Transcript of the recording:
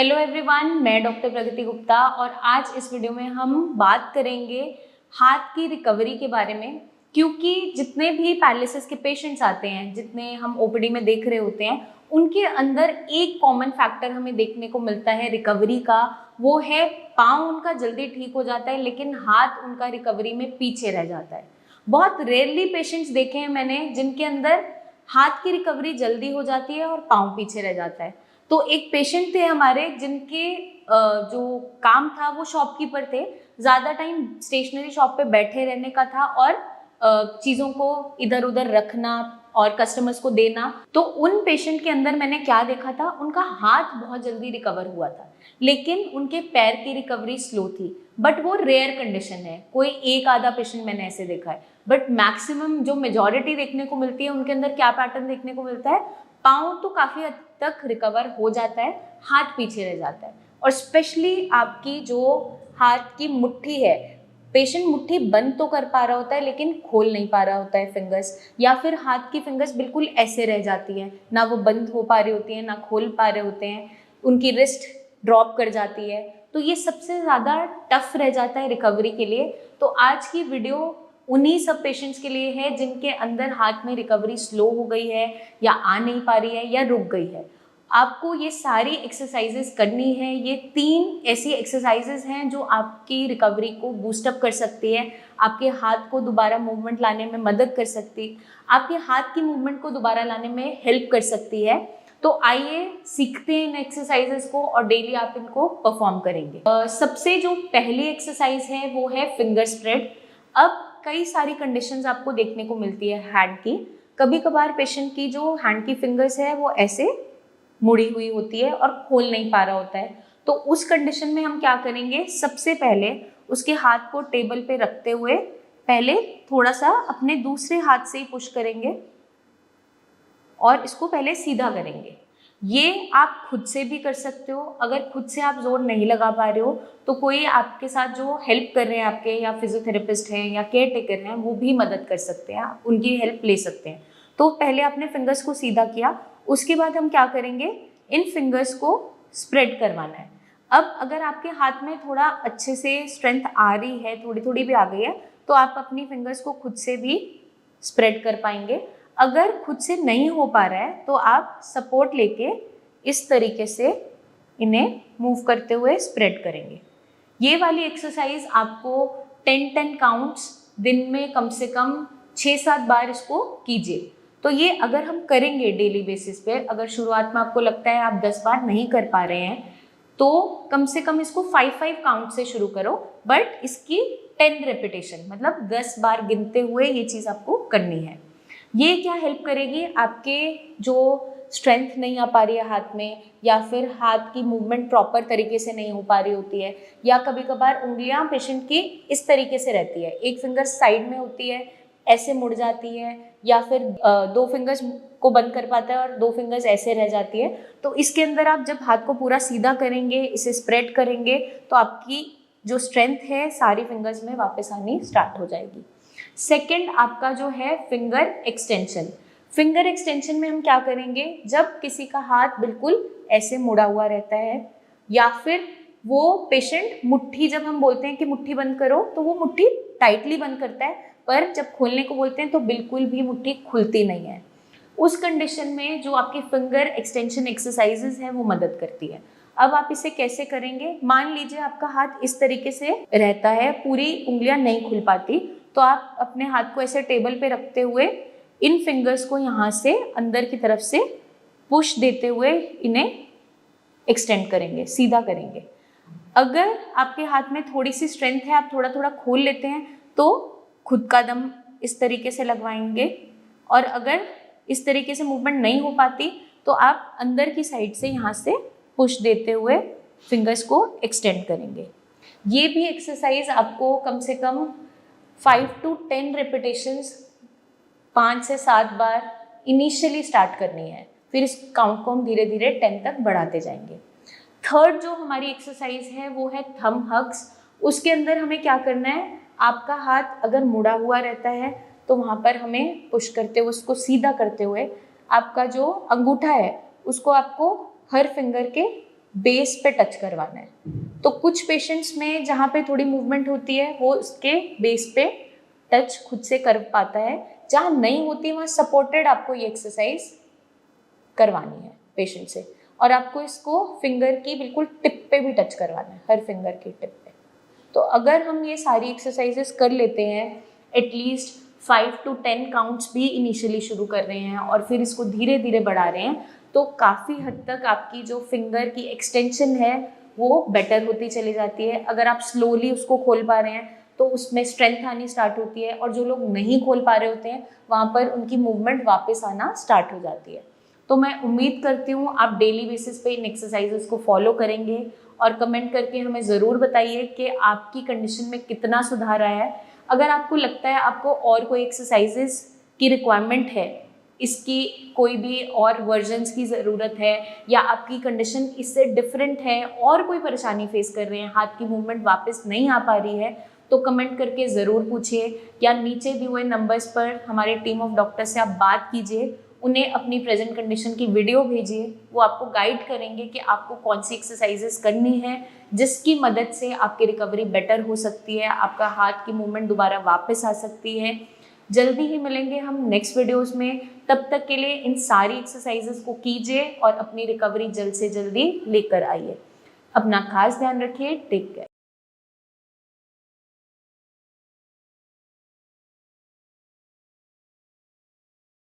Hello everyone, मैं doctor प्रगति गुप्ता और आज इस वीडियो में हम बात करेंगे हाथ की रिकवरी के बारे में। क्योंकि जितने भी पैरालिसिस के पेशेंट्स आते हैं, जितने हम ओपीडी में देख रहे होते हैं, उनके अंदर एक कॉमन फैक्टर हमें देखने को मिलता है रिकवरी का। वो है पाँव उनका जल्दी ठीक हो जाता है लेकिन हाथ उनका रिकवरी में पीछे रह जाता है। बहुत रेयरली पेशेंट्स देखे हैं मैंने जिनके अंदर हाथ की रिकवरी जल्दी हो जाती है और पाँव पीछे रह जाता है। तो एक पेशेंट थे हमारे जिनके जो काम था वो शॉपकीपर थे, ज़्यादा टाइम स्टेशनरी शॉप पे बैठे रहने का था और चीज़ों को इधर उधर रखना और कस्टमर्स को देना। तो उन पेशेंट के अंदर मैंने क्या देखा था, उनका हाथ बहुत जल्दी रिकवर हुआ था लेकिन उनके पैर की रिकवरी स्लो थी। बट वो रेयर कंडीशन है, कोई एक आधा पेशेंट मैंने ऐसे देखा है। बट मैक्सिमम जो मेजॉरिटी देखने को मिलती है उनके अंदर क्या पैटर्न देखने को मिलता है, पाँव तो काफ़ी हद तक रिकवर हो जाता है, हाथ पीछे रह जाता है। और स्पेशली आपकी जो हाथ की मुट्ठी है, पेशेंट मुट्ठी बंद तो कर पा रहा होता है लेकिन खोल नहीं पा रहा होता है फिंगर्स, या फिर हाथ की फिंगर्स बिल्कुल ऐसे रह जाती हैं, ना वो बंद हो पा रही होती हैं ना खोल पा रहे होते हैं, उनकी रिस्ट ड्रॉप कर जाती है। तो ये सबसे ज़्यादा टफ रह जाता है रिकवरी के लिए। तो आज की वीडियो उन्हीं सब पेशेंट्स के लिए है जिनके अंदर हाथ में रिकवरी स्लो हो गई है या आ नहीं पा रही है या रुक गई है। आपको ये सारी एक्सरसाइजेस करनी है। ये 3 ऐसी एक्सरसाइजेस हैं जो आपकी रिकवरी को बूस्टअप कर सकती है, आपके हाथ को दोबारा मूवमेंट लाने में मदद कर सकती है, आपके हाथ की मूवमेंट को दोबारा लाने में हेल्प कर सकती है। तो आइए सीखते हैं इन एक्सरसाइजेस को और डेली आप इनको परफॉर्म करेंगे। सबसे जो पहली एक्सरसाइज है वो है फिंगर स्प्रेड। अब कई सारी कंडीशंस आपको देखने को मिलती है हैंड की। कभी कभार पेशेंट की जो हैंड की फिंगर्स है वो ऐसे मुड़ी हुई होती है और खोल नहीं पा रहा होता है। तो उस कंडीशन में हम क्या करेंगे, सबसे पहले उसके हाथ को टेबल पे रखते हुए पहले थोड़ा सा अपने दूसरे हाथ से ही पुश करेंगे और इसको पहले सीधा करेंगे। ये आप खुद से भी कर सकते हो। अगर खुद से आप जोर नहीं लगा पा रहे हो तो कोई आपके साथ जो हेल्प कर रहे हैं आपके, या फिजियोथेरेपिस्ट हैं या केयर टेकर हैं, वो भी मदद कर सकते हैं, आप उनकी हेल्प ले सकते हैं। तो पहले आपने फिंगर्स को सीधा किया, उसके बाद हम क्या करेंगे, इन फिंगर्स को स्प्रेड करवाना है। अब अगर आपके हाथ में थोड़ा अच्छे से स्ट्रेंथ आ रही है, थोड़ी थोड़ी भी आ गई है, तो आप अपनी फिंगर्स को खुद से भी स्प्रेड कर पाएंगे। अगर खुद से नहीं हो पा रहा है तो आप सपोर्ट लेके इस तरीके से इन्हें मूव करते हुए स्प्रेड करेंगे। ये वाली एक्सरसाइज आपको 10-10 काउंट्स दिन में कम से कम 6-7 बार इसको कीजिए। तो ये अगर हम करेंगे डेली बेसिस पे, अगर शुरुआत में आपको लगता है आप 10 बार नहीं कर पा रहे हैं तो कम से कम इसको 5-5 काउंट से शुरू करो, बट इसकी 10 रेपिटेशन मतलब 10 बार गिनते हुए ये चीज़ आपको करनी है। ये क्या हेल्प करेगी, आपके जो स्ट्रेंथ नहीं आ पा रही है हाथ में, या फिर हाथ की मूवमेंट प्रॉपर तरीके से नहीं हो पा रही होती है, या कभी कभार उंगलियां पेशेंट की इस तरीके से रहती है, एक फिंगर साइड में होती है ऐसे मुड़ जाती है, या फिर 2 फिंगर्स को बंद कर पाता है और 2 फिंगर्स ऐसे रह जाती है। तो इसके अंदर आप जब हाथ को पूरा सीधा करेंगे, इसे स्प्रेड करेंगे, तो आपकी जो स्ट्रेंथ है सारी फिंगर्स में वापस आनी स्टार्ट हो जाएगी। सेकेंड आपका जो है फिंगर एक्सटेंशन। फिंगर एक्सटेंशन में हम क्या करेंगे, जब किसी का हाथ बिल्कुल ऐसे मुड़ा हुआ रहता है या फिर वो पेशेंट मुट्ठी, जब हम बोलते हैं कि मुट्ठी बंद करो तो वो मुट्ठी टाइटली बंद करता है, पर जब खोलने को बोलते हैं तो बिल्कुल भी मुट्ठी खुलती नहीं है। उस कंडीशन में जो आपकी फिंगर एक्सटेंशन एक्सरसाइजेज है वो मदद करती है। अब आप इसे कैसे करेंगे, मान लीजिए आपका हाथ इस तरीके से रहता है, पूरी उंगलियां नहीं खुल पाती, तो आप अपने हाथ को ऐसे टेबल पे रखते हुए इन फिंगर्स को यहाँ से अंदर की तरफ से पुश देते हुए इन्हें एक्सटेंड करेंगे, सीधा करेंगे। अगर आपके हाथ में थोड़ी सी स्ट्रेंथ है, आप थोड़ा थोड़ा खोल लेते हैं, तो खुद का दम इस तरीके से लगवाएंगे, और अगर इस तरीके से मूवमेंट नहीं हो पाती तो आप अंदर की साइड से यहाँ से पुश देते हुए फिंगर्स को एक्सटेंड करेंगे। ये भी एक्सरसाइज आपको कम से कम 5 to 10 रेपिटेशंस 5 से 7 बार इनिशियली स्टार्ट करनी है, फिर इस काउंट को हम धीरे धीरे 10 तक बढ़ाते जाएंगे। थर्ड जो हमारी एक्सरसाइज है वो है थंब हग्स। उसके अंदर हमें क्या करना है, आपका हाथ अगर मुड़ा हुआ रहता है तो वहाँ पर हमें पुश करते हुए, उसको सीधा करते हुए, आपका जो अंगूठा है उसको आपको हर फिंगर के बेस पे टच करवाना है। तो कुछ पेशेंट्स में जहाँ पे थोड़ी मूवमेंट होती है वो उसके बेस पे टच खुद से कर पाता है, जहाँ नहीं होती है वहाँ सपोर्टेड आपको ये एक्सरसाइज करवानी है पेशेंट से। और आपको इसको फिंगर की बिल्कुल टिप पे भी टच करवाना है, हर फिंगर की टिप पे। तो अगर हम ये सारी एक्सरसाइजेस कर लेते हैं, एटलीस्ट 5 to 10 काउंट्स भी इनिशियली शुरू कर रहे हैं और फिर इसको धीरे धीरे बढ़ा रहे हैं, तो काफ़ी हद तक आपकी जो फिंगर की एक्सटेंशन है वो बेटर होती चली जाती है। अगर आप स्लोली उसको खोल पा रहे हैं तो उसमें स्ट्रेंथ आनी स्टार्ट होती है, और जो लोग नहीं खोल पा रहे होते हैं वहाँ पर उनकी मूवमेंट वापस आना स्टार्ट हो जाती है। तो मैं उम्मीद करती हूँ आप डेली बेसिस पे इन एक्सरसाइजेस को फॉलो करेंगे, और कमेंट करके हमें ज़रूर बताइए कि आपकी कंडीशन में कितना सुधार आया है। अगर आपको लगता है आपको और कोई एक्सरसाइजेस की रिक्वायरमेंट है, इसकी कोई भी और वर्जन्स की ज़रूरत है, या आपकी कंडीशन इससे डिफरेंट है और कोई परेशानी फेस कर रहे हैं, हाथ की मूवमेंट वापस नहीं आ पा रही है, तो कमेंट करके ज़रूर पूछिए, या नीचे दिए हुए नंबर्स पर हमारे टीम ऑफ डॉक्टर से आप बात कीजिए, उन्हें अपनी प्रेजेंट कंडीशन की वीडियो भेजिए। वो आपको गाइड करेंगे कि आपको कौन सी एक्सरसाइजेस करनी है जिसकी मदद से आपकी रिकवरी बेटर हो सकती है, आपका हाथ की मूवमेंट दोबारा वापस आ सकती है। जल्दी ही मिलेंगे हम नेक्स्ट वीडियोस में, तब तक के लिए इन सारी एक्सरसाइजेस को कीजिए और अपनी रिकवरी जल्द से जल्दी लेकर आइए। अपना खास ध्यान रखिए। Take care.